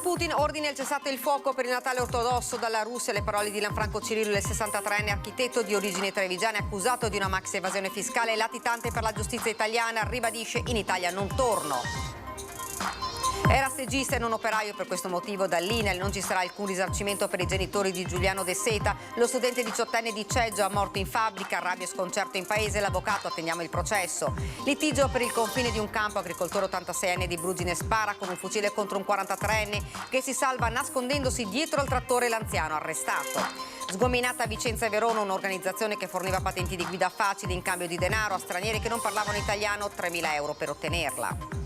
Putin ordina il cessate il fuoco per il Natale ortodosso dalla Russia. Le parole di Lanfranco Cirillo, il 63enne architetto di origini trevigiane accusato di una maxi evasione fiscale latitante per la giustizia italiana, ribadisce: in Italia non torno. Era stagista e non operaio, per questo motivo dall'INAIL non ci sarà alcun risarcimento per i genitori di Giuliano De Seta, lo studente 18enne di Ceggia morto in fabbrica, rabbia e sconcerto in paese, l'avvocato attendiamo il processo. Litigio per il confine di un campo, agricoltore 86enne di Brugine spara con un fucile contro un 43enne che si salva nascondendosi dietro al trattore, l'anziano arrestato. Sgominata a Vicenza e Verona un'organizzazione che forniva patenti di guida facili in cambio di denaro a stranieri che non parlavano italiano, 3.000 euro per ottenerla.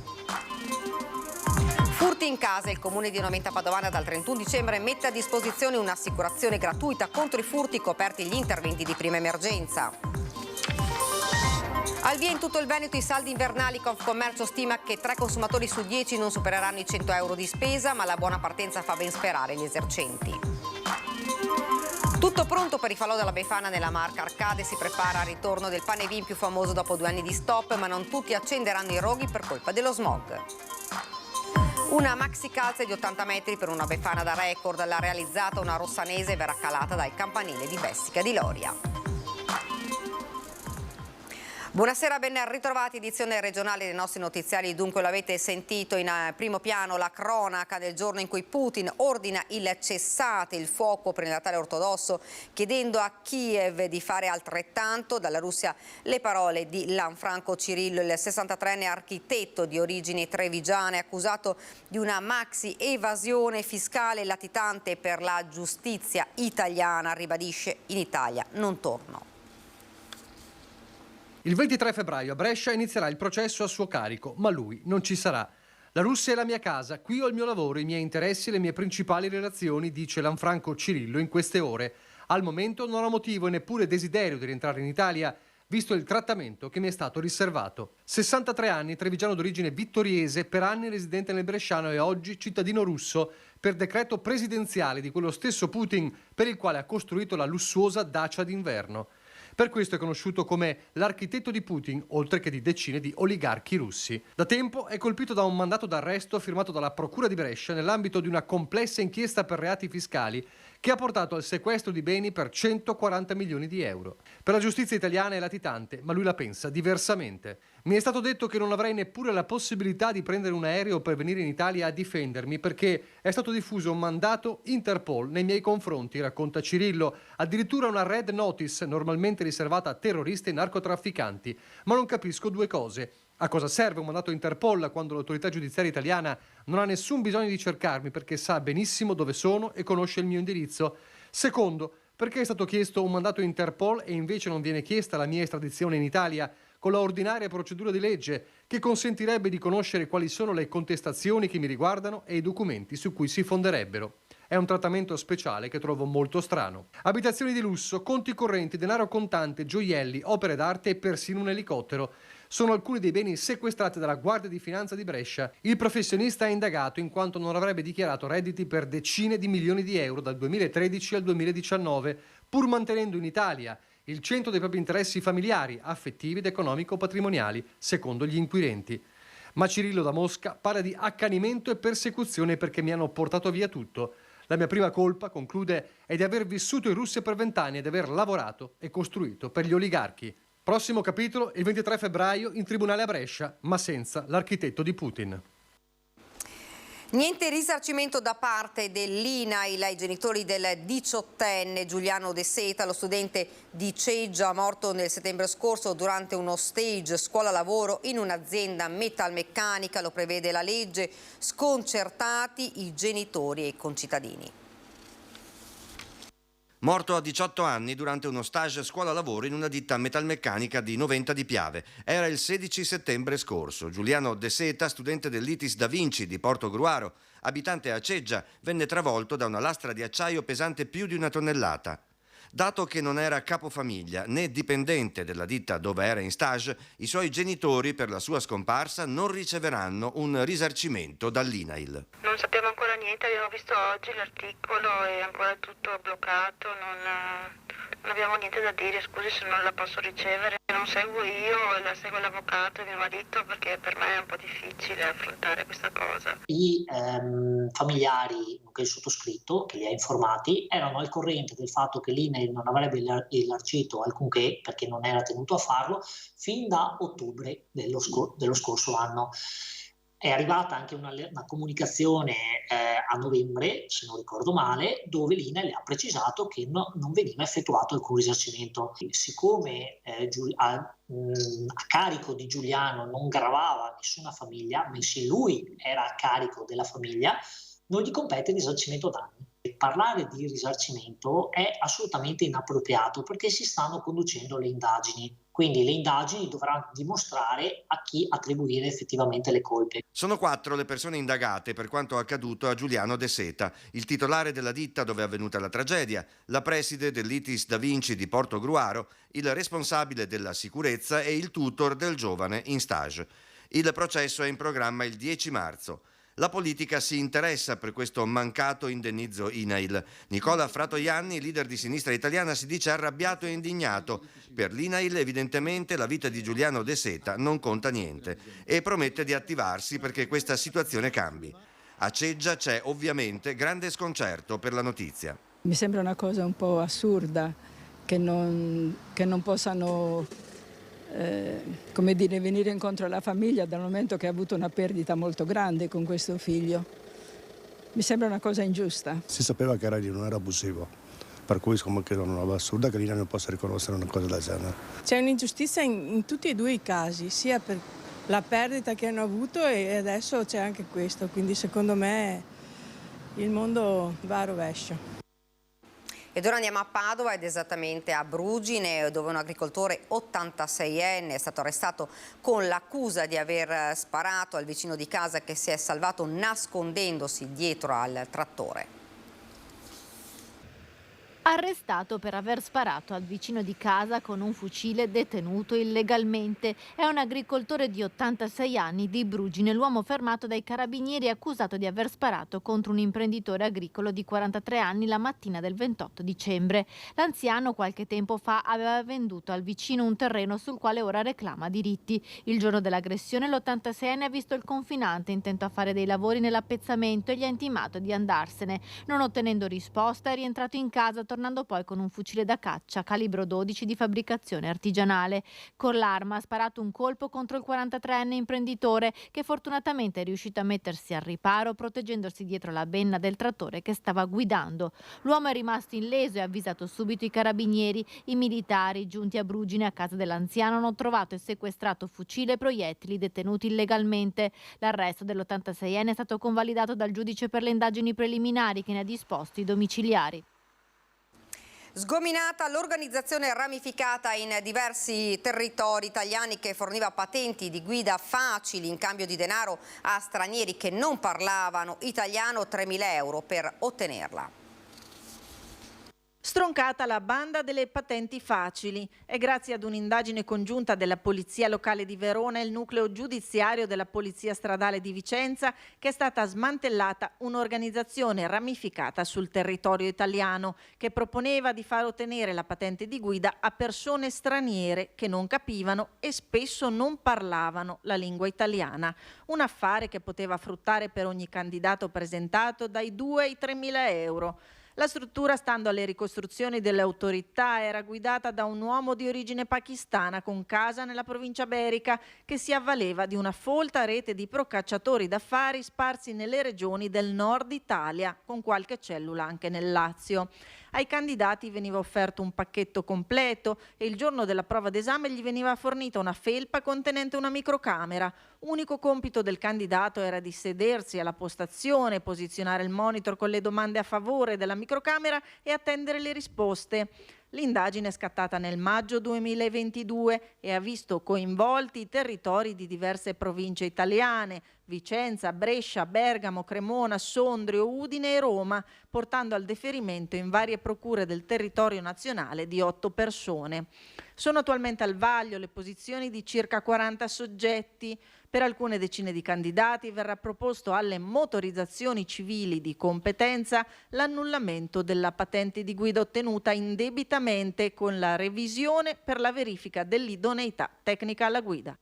Furti in casa, il comune di Noventa Padovana dal 31 dicembre mette a disposizione un'assicurazione gratuita contro i furti, coperti gli interventi di prima emergenza. Al via in tutto il Veneto i saldi invernali. Confcommercio stima che 3 consumatori su 10 non supereranno i 100 euro di spesa, ma la buona partenza fa ben sperare gli esercenti. Tutto pronto per i falò della Befana nella Marca Arcade, si prepara al ritorno del pane vin più famoso dopo 2 anni di stop, ma non tutti accenderanno i roghi per colpa dello smog. Una maxi calza di 80 metri per una Befana da record, l'ha realizzata una rossanese, verrà calata dal campanile di Bessica di Loria. Buonasera, ben ritrovati, edizione regionale dei nostri notiziari. Dunque lo avete sentito in primo piano la cronaca del giorno in cui Putin ordina il cessate il fuoco per il Natale ortodosso, chiedendo a Kiev di fare altrettanto. Dalla Russia le parole di Lanfranco Cirillo, il 63enne architetto di origini trevigiane accusato di una maxi evasione fiscale latitante per la giustizia italiana, ribadisce: in Italia non torno. Il 23 febbraio a Brescia inizierà il processo a suo carico, ma lui non ci sarà. La Russia è la mia casa, qui ho il mio lavoro, i miei interessi e le mie principali relazioni, dice Lanfranco Cirillo in queste ore. Al momento non ho motivo e neppure desiderio di rientrare in Italia, visto il trattamento che mi è stato riservato. 63 anni, trevigiano d'origine vittoriese, per anni residente nel Bresciano e oggi cittadino russo, per decreto presidenziale di quello stesso Putin per il quale ha costruito la lussuosa dacia d'inverno. Per questo è conosciuto come l'architetto di Putin, oltre che di decine di oligarchi russi. Da tempo è colpito da un mandato d'arresto firmato dalla Procura di Brescia nell'ambito di una complessa inchiesta per reati fiscali che ha portato al sequestro di beni per 140 milioni di euro. Per la giustizia italiana è latitante, ma lui la pensa diversamente. Mi è stato detto che non avrei neppure la possibilità di prendere un aereo per venire in Italia a difendermi perché è stato diffuso un mandato Interpol nei miei confronti, racconta Cirillo, addirittura una red notice normalmente riservata a terroristi e narcotrafficanti. Ma non capisco due cose. A cosa serve un mandato Interpol quando l'autorità giudiziaria italiana non ha nessun bisogno di cercarmi perché sa benissimo dove sono e conosce il mio indirizzo? Secondo, perché è stato chiesto un mandato Interpol e invece non viene chiesta la mia estradizione in Italia con la ordinaria procedura di legge che consentirebbe di conoscere quali sono le contestazioni che mi riguardano e i documenti su cui si fonderebbero. È un trattamento speciale che trovo molto strano. Abitazioni di lusso, conti correnti, denaro contante, gioielli, opere d'arte e persino un elicottero sono alcuni dei beni sequestrati dalla Guardia di Finanza di Brescia. Il professionista è indagato in quanto non avrebbe dichiarato redditi per decine di milioni di euro dal 2013 al 2019, pur mantenendo in Italia il centro dei propri interessi familiari, affettivi ed economico-patrimoniali, secondo gli inquirenti. Ma Cirillo da Mosca parla di accanimento e persecuzione perché mi hanno portato via tutto. La mia prima colpa, conclude, è di aver vissuto in Russia per 20 anni e di aver lavorato e costruito per gli oligarchi. Prossimo capitolo il 23 febbraio in tribunale a Brescia, ma senza l'architetto di Putin. Niente risarcimento da parte dell'INAIL ai genitori del 18enne Giuliano De Seta, lo studente di Ceggia morto nel settembre scorso durante uno stage scuola-lavoro in un'azienda metalmeccanica, lo prevede la legge, sconcertati i genitori e i concittadini. Morto a 18 anni durante uno stage scuola-lavoro in una ditta metalmeccanica di Noventa di Piave. Era il 16 settembre scorso. Giuliano De Seta, studente dell'ITIS Da Vinci di Portogruaro, abitante a Ceggia, venne travolto da una lastra di acciaio pesante più di 1 tonnellata. Dato che non era capofamiglia né dipendente della ditta dove era in stage, i suoi genitori per la sua scomparsa non riceveranno un risarcimento dall'INAIL. Non sappiamo ancora niente, abbiamo visto oggi l'articolo e ancora tutto bloccato, non abbiamo niente da dire, scusi se non la posso ricevere. Non seguo io, la segue l'avvocato e mio marito perché per me è un po' difficile affrontare questa cosa. I familiari, nonché il sottoscritto, che li ha informati, erano al corrente del fatto che l'INAIL non avrebbe elargito alcunché, perché non era tenuto a farlo, fin da ottobre dello scorso anno. È arrivata anche una comunicazione a novembre, se non ricordo male, dove l'INAIL ha precisato che non veniva effettuato alcun risarcimento. Siccome a carico di Giuliano non gravava nessuna famiglia, bensì lui era a carico della famiglia, non gli compete il risarcimento danni. Parlare di risarcimento è assolutamente inappropriato perché si stanno conducendo le indagini. Quindi le indagini dovranno dimostrare a chi attribuire effettivamente le colpe. Sono 4 le persone indagate per quanto accaduto a Giuliano De Seta, il titolare della ditta dove è avvenuta la tragedia, la preside dell'ITIS Da Vinci di Portogruaro, il responsabile della sicurezza e il tutor del giovane in stage. Il processo è in programma il 10 marzo. La politica si interessa per questo mancato indennizzo INAIL. Nicola Fratoianni, leader di Sinistra Italiana, si dice arrabbiato e indignato. Per l'INAIL evidentemente la vita di Giuliano De Seta non conta niente e promette di attivarsi perché questa situazione cambi. A Ceggia c'è ovviamente grande sconcerto per la notizia. Mi sembra una cosa un po' assurda che non possano venire incontro alla famiglia dal momento che ha avuto una perdita molto grande con questo figlio. Mi sembra una cosa ingiusta. Si sapeva che non era abusivo, per cui credo una roba assurda che l'INAIL non possa riconoscere una cosa del genere. C'è un'ingiustizia in tutti e due i casi, sia per la perdita che hanno avuto e adesso c'è anche questo, quindi secondo me il mondo va a rovescio. Ed ora andiamo a Padova ed esattamente a Brugine, dove un agricoltore 86enne è stato arrestato con l'accusa di aver sparato al vicino di casa che si è salvato nascondendosi dietro al trattore. Arrestato per aver sparato al vicino di casa con un fucile detenuto illegalmente. È un agricoltore di 86 anni di Brugine, l'uomo fermato dai carabinieri accusato di aver sparato contro un imprenditore agricolo di 43 anni la mattina del 28 dicembre. L'anziano qualche tempo fa aveva venduto al vicino un terreno sul quale ora reclama diritti. Il giorno dell'aggressione l'86enne ha visto il confinante intento a fare dei lavori nell'appezzamento e gli ha intimato di andarsene. Non ottenendo risposta è rientrato in casa, tornando poi con un fucile da caccia calibro 12 di fabbricazione artigianale. Con l'arma ha sparato un colpo contro il 43enne imprenditore che fortunatamente è riuscito a mettersi al riparo proteggendosi dietro la benna del trattore che stava guidando. L'uomo è rimasto illeso e ha avvisato subito i carabinieri. I militari giunti a Brugine a casa dell'anziano hanno trovato e sequestrato fucile e proiettili detenuti illegalmente. L'arresto dell'86enne è stato convalidato dal giudice per le indagini preliminari che ne ha disposto i domiciliari. Sgominata l'organizzazione ramificata in diversi territori italiani che forniva patenti di guida facili in cambio di denaro a stranieri che non parlavano italiano, 3.000 euro per ottenerla. Stroncata la banda delle patenti facili. È grazie ad un'indagine congiunta della Polizia Locale di Verona e il nucleo giudiziario della Polizia Stradale di Vicenza che è stata smantellata un'organizzazione ramificata sul territorio italiano che proponeva di far ottenere la patente di guida a persone straniere che non capivano e spesso non parlavano la lingua italiana. Un affare che poteva fruttare per ogni candidato presentato dai 2 ai 3.000 euro. La struttura, stando alle ricostruzioni delle autorità, era guidata da un uomo di origine pakistana con casa nella provincia berica che si avvaleva di una folta rete di procacciatori d'affari sparsi nelle regioni del nord Italia, con qualche cellula anche nel Lazio. Ai candidati veniva offerto un pacchetto completo e il giorno della prova d'esame gli veniva fornita una felpa contenente una microcamera. Unico compito del candidato era di sedersi alla postazione, posizionare il monitor con le domande a favore della microcamera e attendere le risposte. L'indagine è scattata nel maggio 2022 e ha visto coinvolti i territori di diverse province italiane, Vicenza, Brescia, Bergamo, Cremona, Sondrio, Udine e Roma, portando al deferimento in varie procure del territorio nazionale di 8 persone. Sono attualmente al vaglio le posizioni di circa 40 soggetti. Per alcune decine di candidati verrà proposto alle motorizzazioni civili di competenza l'annullamento della patente di guida ottenuta indebitamente con la revisione per la verifica dell'idoneità tecnica alla guida.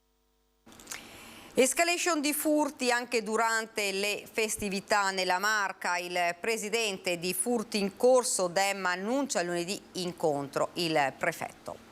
Escalation di furti anche durante le festività nella Marca. Il presidente di Furti in Corso, Demma, annuncia lunedì incontro il prefetto.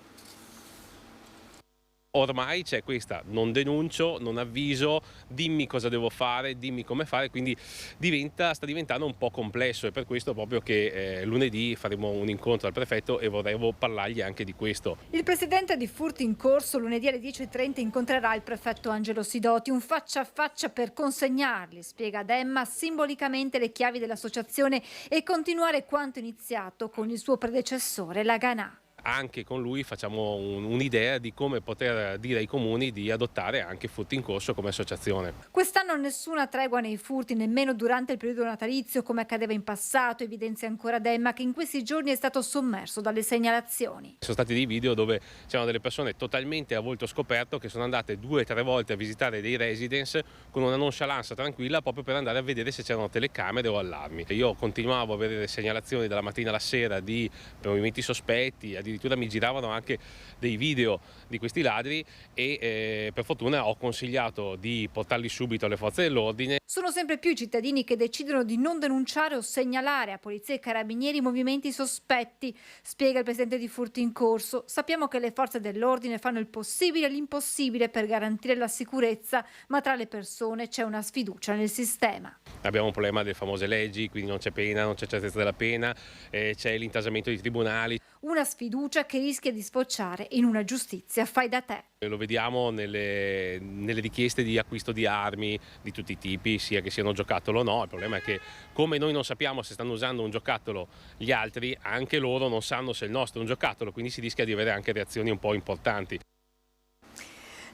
Ormai c'è questa, non denuncio, non avviso, dimmi cosa devo fare, dimmi come fare, quindi sta diventando un po' complesso, e per questo proprio che lunedì faremo un incontro al prefetto e vorremmo parlargli anche di questo. Il presidente di Furti in Corso lunedì alle 10:30 incontrerà il prefetto Angelo Sidoti, un faccia a faccia per consegnargli, spiega Demma, simbolicamente le chiavi dell'associazione e continuare quanto iniziato con il suo predecessore, la Ganà. Anche con lui facciamo un'idea di come poter dire ai comuni di adottare anche Furti in Corso come associazione. Quest'anno nessuna tregua nei furti, nemmeno durante il periodo natalizio come accadeva in passato, evidenzia ancora Demma, che in questi giorni è stato sommerso dalle segnalazioni. Sono stati dei video dove c'erano delle persone totalmente a volto scoperto che sono andate 2 o 3 volte a visitare dei residence con una nonchalance tranquilla, proprio per andare a vedere se c'erano telecamere o allarmi. Io continuavo a avere segnalazioni dalla mattina alla sera di movimenti sospetti, addirittura mi giravano anche dei video di questi ladri e per fortuna ho consigliato di portarli subito alle forze dell'ordine. Sono sempre più i cittadini che decidono di non denunciare o segnalare a polizia e carabinieri movimenti sospetti, spiega il presidente di Furti in Corso. Sappiamo che le forze dell'ordine fanno il possibile e l'impossibile per garantire la sicurezza, ma tra le persone c'è una sfiducia nel sistema. Abbiamo un problema delle famose leggi, quindi non c'è pena, non c'è certezza della pena, c'è l'intasamento dei tribunali. Una sfiducia che rischia di sfociare in una giustizia fai da te. Lo vediamo nelle richieste di acquisto di armi di tutti i tipi, sia che siano giocattolo o no. Il problema è che come noi non sappiamo se stanno usando un giocattolo gli altri, anche loro non sanno se il nostro è un giocattolo, quindi si rischia di avere anche reazioni un po' importanti.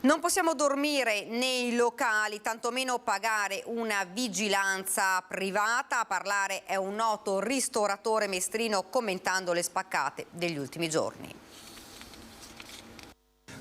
Non possiamo dormire nei locali, tantomeno pagare una vigilanza privata. A parlare è un noto ristoratore mestrino commentando le spaccate degli ultimi giorni.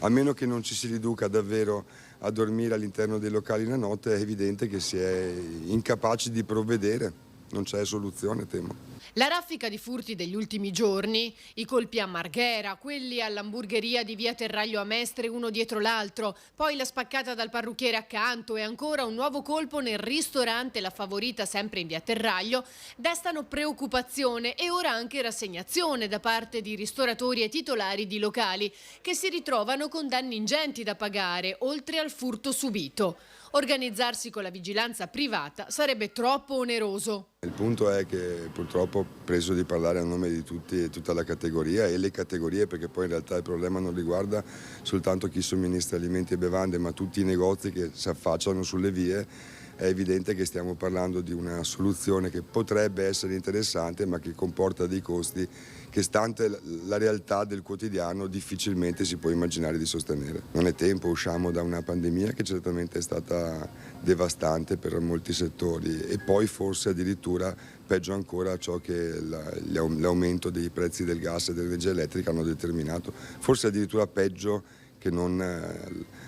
A meno che non ci si riduca davvero a dormire all'interno dei locali la notte, è evidente che si è incapaci di provvedere. Non c'è soluzione, temo. La raffica di furti degli ultimi giorni, i colpi a Marghera, quelli all'hamburgeria di via Terraglio a Mestre uno dietro l'altro, poi la spaccata dal parrucchiere accanto e ancora un nuovo colpo nel ristorante La Favorita sempre in via Terraglio, destano preoccupazione e ora anche rassegnazione da parte di ristoratori e titolari di locali che si ritrovano con danni ingenti da pagare, oltre al furto subito. Organizzarsi con la vigilanza privata sarebbe troppo oneroso. Il punto è che purtroppo ho preso di parlare a nome di tutti e tutta la categoria e le categorie, perché poi in realtà il problema non riguarda soltanto chi somministra alimenti e bevande, ma tutti i negozi che si affacciano sulle vie. È evidente che stiamo parlando di una soluzione che potrebbe essere interessante, ma che comporta dei costi che, stante la realtà del quotidiano, difficilmente si può immaginare di sostenere. Non è tempo, usciamo da una pandemia che certamente è stata devastante per molti settori e poi forse addirittura peggio ancora ciò che l'aumento dei prezzi del gas e dell'energia elettrica hanno determinato, forse addirittura peggio che non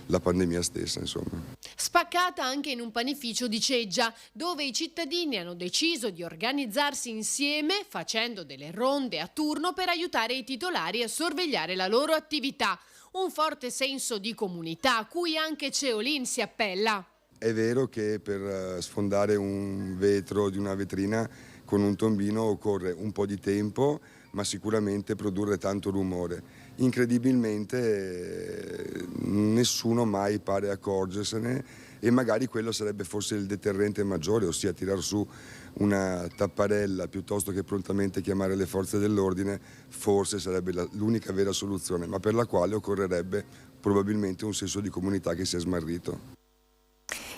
la pandemia stessa, insomma. Spaccata anche in un panificio di Ceggia, dove i cittadini hanno deciso di organizzarsi insieme facendo delle ronde a turno per aiutare i titolari a sorvegliare la loro attività. Un forte senso di comunità a cui anche Ceolin si appella. È vero che per sfondare un vetro di una vetrina con un tombino occorre un po' di tempo, ma sicuramente produrre tanto rumore. Incredibilmente nessuno mai pare accorgersene e magari quello sarebbe forse il deterrente maggiore, ossia tirar su una tapparella piuttosto che prontamente chiamare le forze dell'ordine, forse sarebbe l'unica vera soluzione, ma per la quale occorrerebbe probabilmente un senso di comunità che sia smarrito.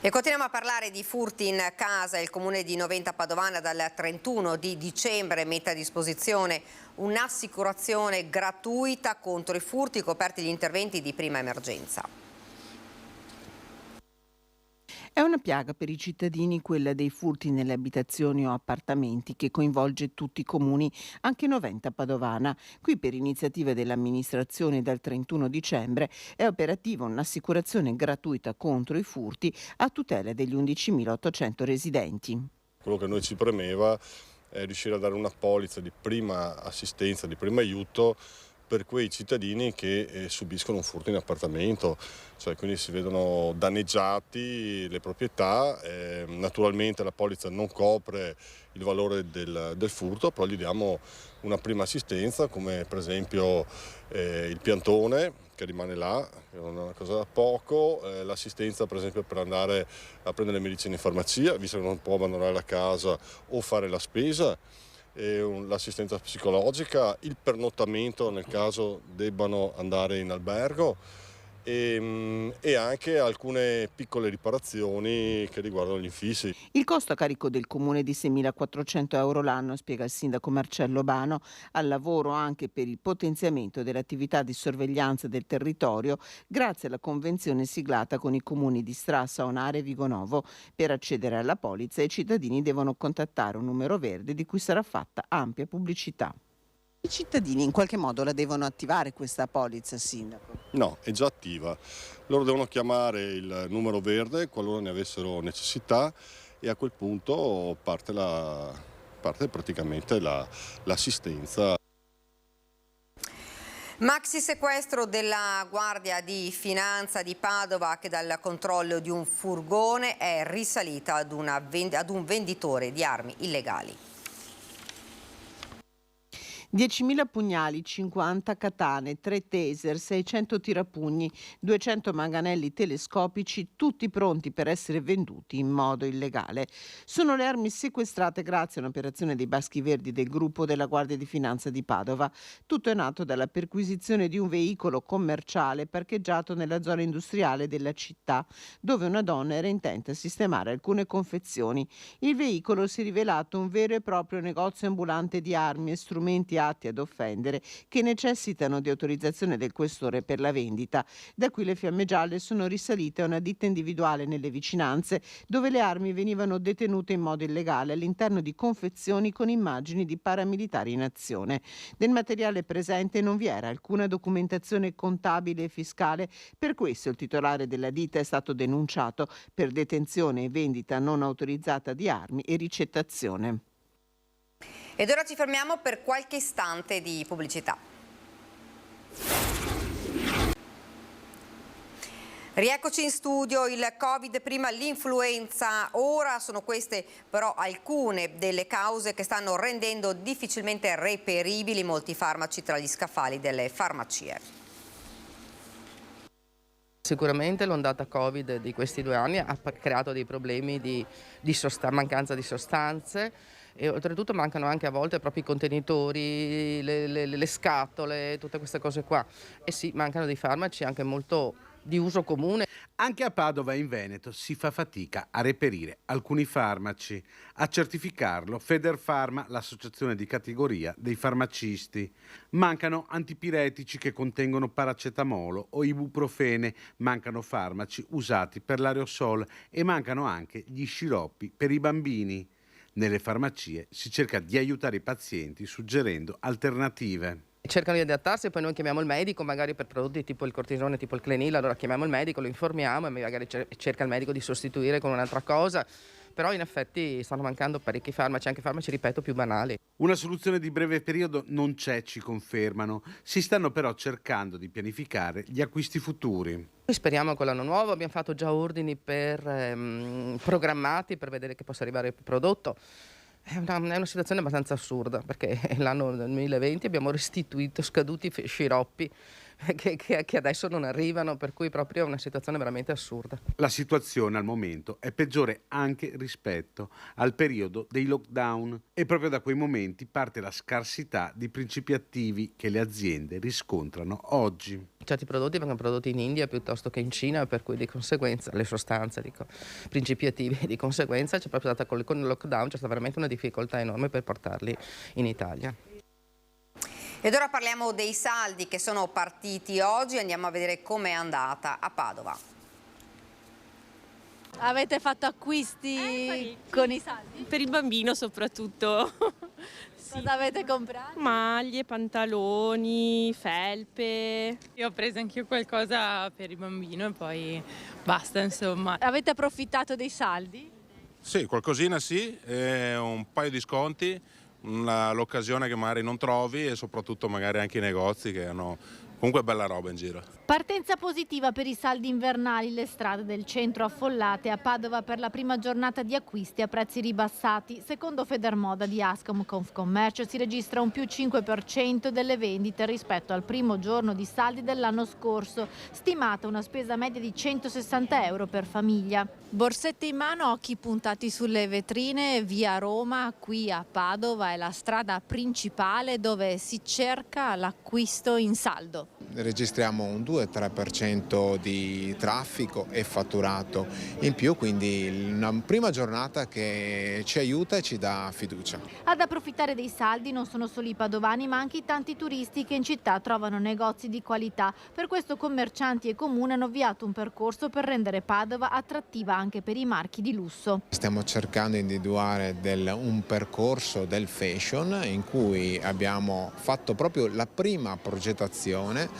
E continuiamo a parlare di furti in casa. Il comune di Noventa Padovana dal 31 di dicembre mette a disposizione un'assicurazione gratuita contro i furti, coperti gli interventi di prima emergenza. È una piaga per i cittadini quella dei furti nelle abitazioni o appartamenti che coinvolge tutti i comuni, anche Noventa Padovana. Qui per iniziativa dell'amministrazione dal 31 dicembre è operativa un'assicurazione gratuita contro i furti a tutela degli 11.800 residenti. Quello che a noi ci premeva è riuscire a dare una polizza di prima assistenza, di primo aiuto per quei cittadini che subiscono un furto in appartamento, cioè quindi si vedono danneggiati le proprietà. Naturalmente la polizza non copre il valore del furto, però gli diamo una prima assistenza, come per esempio il piantone che rimane là, che non è una cosa da poco, l'assistenza per esempio per andare a prendere le medicine in farmacia, visto che non può abbandonare la casa o fare la spesa, l'assistenza psicologica, il pernottamento nel caso debbano andare in albergo e anche alcune piccole riparazioni che riguardano gli infissi. Il costo a carico del comune di 6.400 euro l'anno, spiega il sindaco Marcello Bano, al lavoro anche per il potenziamento delle attività di sorveglianza del territorio grazie alla convenzione siglata con i comuni di Strassa, Onare e Vigonovo. Per accedere alla polizza i cittadini devono contattare un numero verde di cui sarà fatta ampia pubblicità. I cittadini in qualche modo la devono attivare questa polizza, sindaco? No, è già attiva. Loro devono chiamare il numero verde qualora ne avessero necessità e a quel punto parte praticamente l'assistenza. Maxi sequestro della Guardia di Finanza di Padova che dal controllo di un furgone è risalita ad un venditore di armi illegali. 10.000 pugnali, 50 katane, 3 taser, 600 tirapugni, 200 manganelli telescopici, tutti pronti per essere venduti in modo illegale. Sono le armi sequestrate grazie a un'operazione dei Baschi Verdi del gruppo della Guardia di Finanza di Padova. Tutto è nato dalla perquisizione di un veicolo commerciale parcheggiato nella zona industriale della città, dove una donna era intenta a sistemare alcune confezioni. Il veicolo si è rivelato un vero e proprio negozio ambulante di armi e strumenti atti ad offendere che necessitano di autorizzazione del questore per la vendita. Da qui le fiamme gialle sono risalite a una ditta individuale nelle vicinanze dove le armi venivano detenute in modo illegale all'interno di confezioni con immagini di paramilitari in azione. Del materiale presente non vi era alcuna documentazione contabile e fiscale, per questo il titolare della ditta è stato denunciato per detenzione e vendita non autorizzata di armi e ricettazione. Ed ora ci fermiamo per qualche istante di pubblicità. Rieccoci in studio, il Covid prima, l'influenza ora, sono queste però alcune delle cause che stanno rendendo difficilmente reperibili molti farmaci tra gli scaffali delle farmacie. Sicuramente l'ondata Covid di questi 2 anni ha creato dei problemi di mancanza di sostanze e oltretutto mancano anche a volte proprio i contenitori, le scatole, tutte queste cose qua. E sì, mancano dei farmaci anche molto di uso comune. Anche a Padova e in Veneto si fa fatica a reperire alcuni farmaci. A certificarlo Federfarma, l'associazione di categoria dei farmacisti. Mancano antipiretici che contengono paracetamolo o ibuprofene, mancano farmaci usati per l'aerosol e mancano anche gli sciroppi per i bambini. Nelle farmacie si cerca di aiutare i pazienti suggerendo alternative. Cercano di adattarsi e poi noi chiamiamo il medico magari per prodotti tipo il cortisone, tipo il Clenil, allora chiamiamo il medico, lo informiamo e magari cerca il medico di sostituire con un'altra cosa, però in effetti stanno mancando parecchi farmaci, anche farmaci, ripeto, più banali. Una soluzione di breve periodo non c'è, ci confermano, si stanno però cercando di pianificare gli acquisti futuri. Noi speriamo con l'anno nuovo, abbiamo fatto già ordini programmati per vedere che possa arrivare il prodotto. È una situazione abbastanza assurda perché l'anno 2020 abbiamo restituito scaduti sciroppi che adesso non arrivano, per cui proprio è una situazione veramente assurda. La situazione al momento è peggiore anche rispetto al periodo dei lockdown e proprio da quei momenti parte la scarsità di principi attivi che le aziende riscontrano oggi. Certi prodotti vengono prodotti in India piuttosto che in Cina, per cui di conseguenza le sostanze, principi attivi, di conseguenza c'è proprio stata con il lockdown c'è stata veramente una difficoltà enorme per portarli in Italia. Ed ora parliamo dei saldi che sono partiti oggi, andiamo a vedere com'è andata a Padova. Avete fatto acquisti con i saldi? Per il bambino soprattutto. Sì. Cosa avete comprato? Maglie, pantaloni, felpe. Io ho preso anch'io qualcosa per il bambino e poi basta, insomma. Avete approfittato dei saldi? Sì, qualcosina sì, un paio di sconti, l'occasione che magari non trovi, e soprattutto magari anche i negozi che hanno comunque bella roba in giro. Partenza positiva per i saldi invernali, le strade del centro affollate, a Padova per la prima giornata di acquisti a prezzi ribassati. Secondo Federmoda di Ascom Confcommercio si registra un più 5% delle vendite rispetto al primo giorno di saldi dell'anno scorso, stimata una spesa media di 160 euro per famiglia. Borsette in mano, occhi puntati sulle vetrine, via Roma, qui a Padova è la strada principale dove si cerca l'acquisto in saldo. Registriamo un 2-3% di traffico e fatturato in più, quindi una prima giornata che ci aiuta e ci dà fiducia. Ad approfittare dei saldi non sono solo i padovani, ma anche i tanti turisti che in città trovano negozi di qualità. Per questo commercianti e comune hanno avviato un percorso per rendere Padova attrattiva anche per i marchi di lusso. Stiamo cercando di individuare un percorso del fashion in cui abbiamo fatto proprio la prima progettazione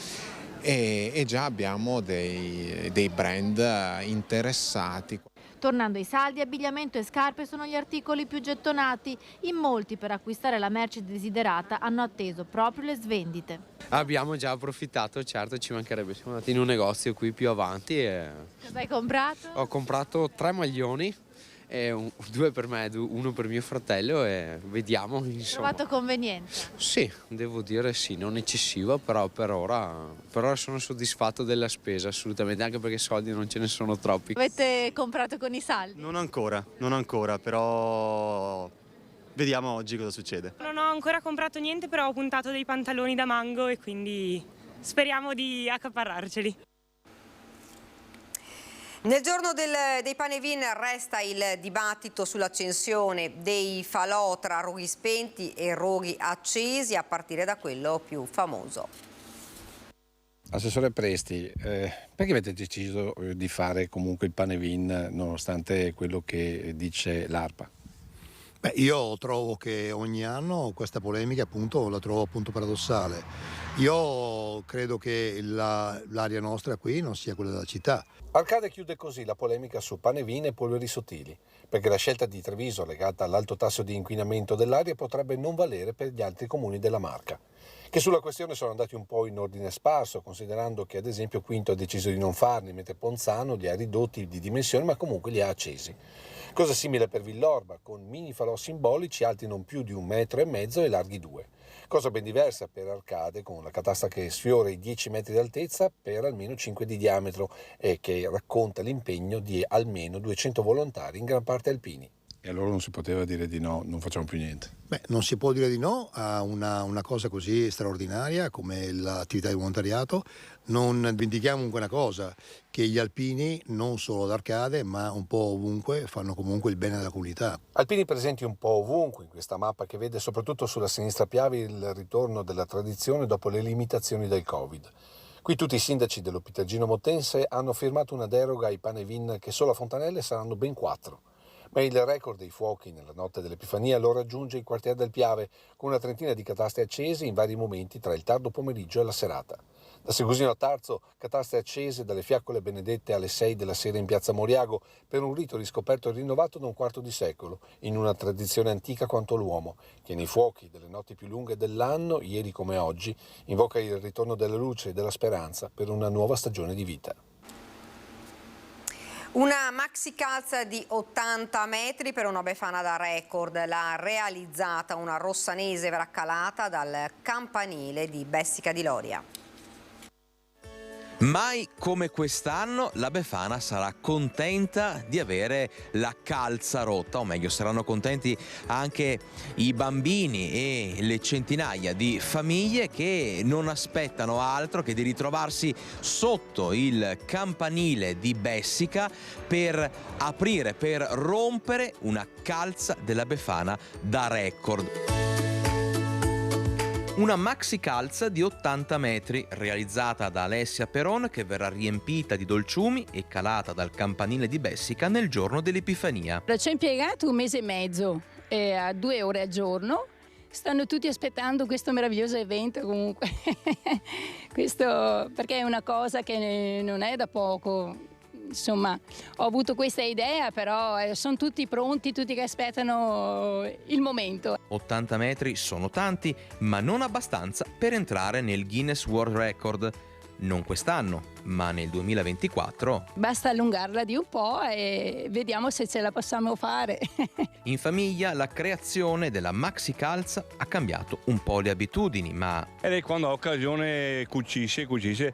e già abbiamo dei brand interessati. Tornando ai saldi, abbigliamento e scarpe sono gli articoli più gettonati. In molti per acquistare la merce desiderata hanno atteso proprio le svendite. Abbiamo già approfittato, certo, ci mancherebbe. Siamo andati in un negozio qui più avanti e... Cosa hai comprato? Ho comprato 3 maglioni, e 2 per me, 1 per mio fratello, e vediamo, insomma. Trovato convenienza? Sì, devo dire sì, non eccessiva, però per ora sono soddisfatto della spesa, assolutamente, anche perché soldi non ce ne sono troppi. Avete comprato con i saldi? Non ancora, però vediamo oggi cosa succede. Non ho ancora comprato niente, però ho puntato dei pantaloni da Mango e quindi speriamo di accaparrarceli. Nel giorno dei Panevin resta il dibattito sull'accensione dei falò tra roghi spenti e roghi accesi, a partire da quello più famoso. Assessore Presti, perché avete deciso di fare comunque il Panevin nonostante quello che dice l'ARPA? Beh, io trovo che ogni anno questa polemica appunto la trovo appunto paradossale. Io credo che l'area nostra qui non sia quella della città. Arcade chiude così la polemica su Panevin e polveri sottili, perché la scelta di Treviso legata all'alto tasso di inquinamento dell'aria potrebbe non valere per gli altri comuni della Marca, che sulla questione sono andati un po' in ordine sparso, considerando che ad esempio Quinto ha deciso di non farli, mentre Ponzano li ha ridotti di dimensioni ma comunque li ha accesi. Cosa simile per Villorba, con mini falò simbolici alti non più di 1,5 metri e larghi 2. Cosa ben diversa per Arcade, con la catasta che sfiora i 10 metri di altezza per almeno 5 di diametro e che racconta l'impegno di almeno 200 volontari, in gran parte alpini. E allora non si poteva dire di no, non facciamo più niente. Beh, non si può dire di no a una cosa così straordinaria come l'attività di volontariato. Non dimentichiamo comunque una cosa, che gli alpini, non solo ad Arcade, ma un po' ovunque, fanno comunque il bene della comunità. Alpini presenti un po' ovunque in questa mappa, che vede soprattutto sulla sinistra Piavi il ritorno della tradizione dopo le limitazioni del Covid. Qui tutti i sindaci dell'Oppitargino Mottense hanno firmato una deroga ai Panevin che solo a Fontanelle saranno ben 4. Ma il record dei fuochi nella notte dell'Epifania lo raggiunge il quartiere del Piave, con una trentina di cataste accese in vari momenti tra il tardo pomeriggio e la serata. Da Segusino a Tarzo, cataste accese dalle fiaccole benedette alle 6 della sera in piazza Moriago, per un rito riscoperto e rinnovato da un quarto di secolo, in una tradizione antica quanto l'uomo, che nei fuochi delle notti più lunghe dell'anno, ieri come oggi, invoca il ritorno della luce e della speranza per una nuova stagione di vita. Una maxi calza di 80 metri per una Befana da record, l'ha realizzata una rossanese vraccalata dal campanile di Bessica di Loria. Mai come quest'anno la Befana sarà contenta di avere la calza rotta, o meglio saranno contenti anche i bambini e le centinaia di famiglie che non aspettano altro che di ritrovarsi sotto il campanile di Bessica per aprire, per rompere una calza della Befana da record. Una maxi calza di 80 metri realizzata da Alessia Peron, che verrà riempita di dolciumi e calata dal campanile di Bessica nel giorno dell'Epifania. Ci ha impiegato 1 mese e mezzo, a 2 ore al giorno. Stanno tutti aspettando questo meraviglioso evento comunque. Questo perché è una cosa che non è da poco. insomma, ho avuto questa idea, però sono tutti pronti, tutti che aspettano il momento. 80 metri sono tanti, ma non abbastanza per entrare nel Guinness World Record. Non quest'anno, ma nel 2024. Basta allungarla di un po' e vediamo se ce la possiamo fare. In famiglia la creazione della maxi calza ha cambiato un po' le abitudini, ma... E lei quando ha occasione cucisce,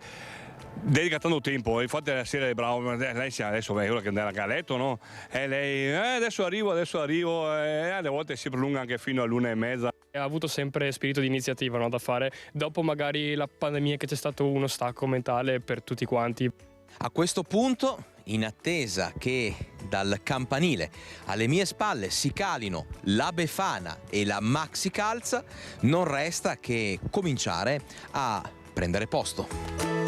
dedica tanto tempo, infatti la sera è bravo, lei adesso è ora che andrà a letto, no? E lei adesso arrivo, e alle volte si prolunga anche fino all'1:30. Ha avuto sempre spirito di iniziativa, no, da fare, dopo magari la pandemia, che c'è stato uno stacco mentale per tutti quanti. A questo punto, in attesa che dal campanile alle mie spalle si calino la Befana e la maxi calza, non resta che cominciare a prendere posto.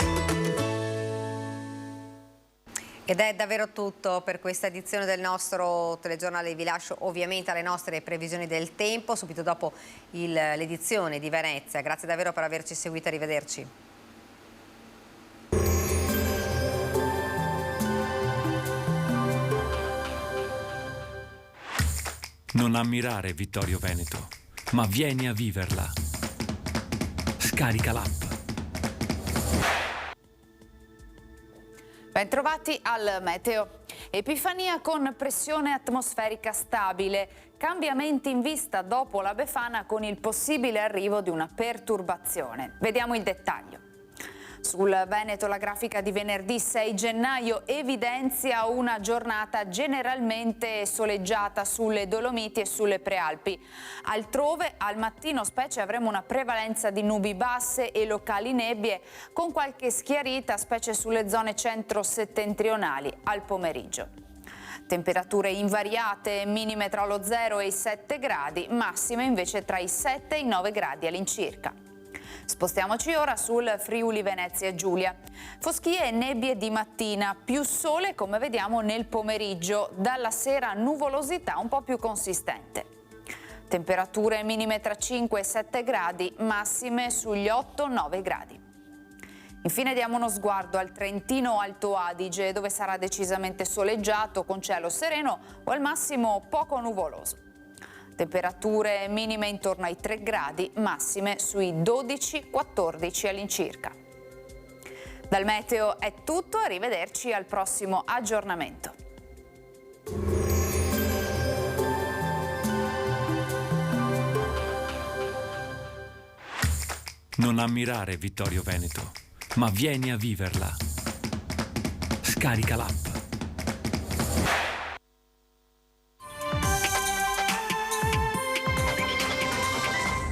Ed è davvero tutto per questa edizione del nostro telegiornale. Vi lascio ovviamente alle nostre previsioni del tempo, subito dopo l'edizione di Venezia. Grazie davvero per averci seguito, arrivederci. Non ammirare Vittorio Veneto, ma vieni a viverla. Scarica l'app. Bentrovati al meteo. Epifania con pressione atmosferica stabile. Cambiamenti in vista dopo la Befana con il possibile arrivo di una perturbazione. Vediamo il dettaglio. Sul Veneto la grafica di venerdì 6 gennaio evidenzia una giornata generalmente soleggiata sulle Dolomiti e sulle Prealpi. Altrove al mattino specie avremo una prevalenza di nubi basse e locali nebbie con qualche schiarita specie sulle zone centro-settentrionali al pomeriggio. Temperature invariate, minime tra lo 0 e i 7 gradi, massime invece tra i 7 e i 9 gradi all'incirca. Spostiamoci ora sul Friuli Venezia Giulia. Foschie e nebbie di mattina, più sole come vediamo nel pomeriggio, dalla sera nuvolosità un po' più consistente. Temperature minime tra 5 e 7 gradi, massime sugli 8-9 gradi. Infine diamo uno sguardo al Trentino Alto Adige, dove sarà decisamente soleggiato con cielo sereno o al massimo poco nuvoloso. Temperature minime intorno ai 3 gradi, massime sui 12-14 all'incirca. Dal meteo è tutto, arrivederci al prossimo aggiornamento. Non ammirare Vittorio Veneto, ma vieni a viverla. Scarica l'app.